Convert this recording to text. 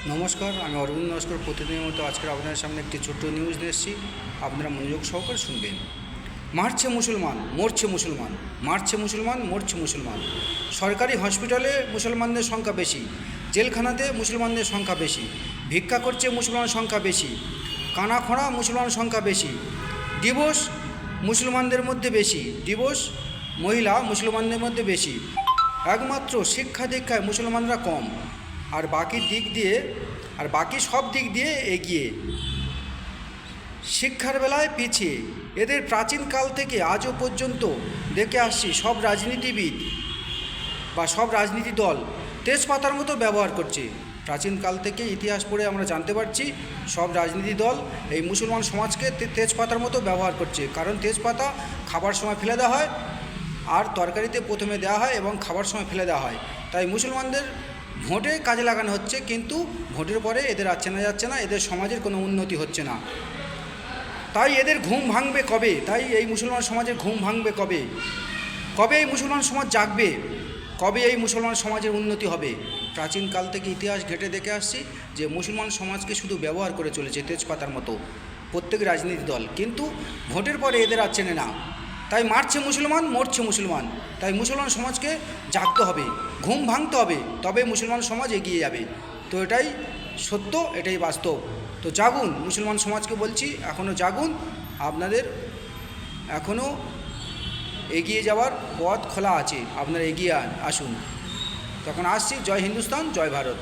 নমস্কার, আমি অরবিন্দ নস্কর। প্রতিদিনের মতো আজকের আপনাদের সামনে একটি ছোট্ট নিউজ নিয়ে এসেছি। আপনারা মনোযোগ সহকারে শুনবেন। মারছে মুসলমান, মরছে মুসলমান, মারছে মুসলমান, মরছে মুসলমান। সরকারি হসপিটালে মুসলমানদের সংখ্যা বেশি, জেলখানাতে মুসলমানদের সংখ্যা বেশি, ভিক্ষা করছে মুসলমানের সংখ্যা বেশি, কানাখোড়া মুসলমানের সংখ্যা বেশি, ডিভোর্স মুসলমানদের মধ্যে বেশি, ডিভোর্স মহিলা মুসলমানদের মধ্যে বেশি। একমাত্র শিক্ষা দীক্ষায় মুসলমানরা কম, আর বাকি সব দিক দিয়ে এগিয়ে। শিক্ষার বেলায় পিছিয়ে। এদের প্রাচীনকাল থেকে আজও পর্যন্ত দেখে আসছি সব রাজনীতিবিদ বা সব রাজনীতি দল তেজপাতার মতো ব্যবহার করছে। প্রাচীনকাল থেকে ইতিহাস পড়ে আমরা জানতে পারছি সব রাজনীতি দল এই মুসলমান সমাজকে তেজপাতার মতো ব্যবহার করছে। কারণ তেজপাতা খাবার সময় ফেলে দেওয়া হয়, আর তরকারিতে প্রথমে দেওয়া হয় এবং খাবার সময় ফেলে দেওয়া হয়। তাই মুসলমানদের ভোটে কাজে লাগানো হচ্ছে, কিন্তু ভোটের পরে এদের যাচ্ছে না, এদের সমাজের কোনো উন্নতি হচ্ছে না। তাই এদের ঘুম ভাঙবে কবে? তাই এই মুসলমান সমাজের ঘুম ভাঙবে কবে? কবে এই মুসলমান সমাজ জাগবে? কবে এই মুসলমান সমাজের উন্নতি হবে? প্রাচীনকাল থেকে ইতিহাস ঘেঁটে দেখে আসছি যে মুসলমান সমাজকে শুধু ব্যবহার করে চলেছে তেজপাতার মতো প্রত্যেক রাজনীতি দল, কিন্তু ভোটের পরে এদের আর চেনে না। তাই মারছে মুসলমান, মরছে মুসলমান। তাই মুসলমান সমাজকে জাগতে হবে, ঘুম ভাঙতে হবে, তবে মুসলমান সমাজ এগিয়ে যাবে। তো এটাই সত্য, এটাই বাস্তব। তো জাগুন, মুসলমান সমাজকে বলছি, এখনও জাগুন। আপনাদের এখনও এগিয়ে যাওয়ার পথ খোলা আছে, আপনারা এগিয়ে আসুন। তখন আসছি। জয় হিন্দুস্তান, জয় ভারত।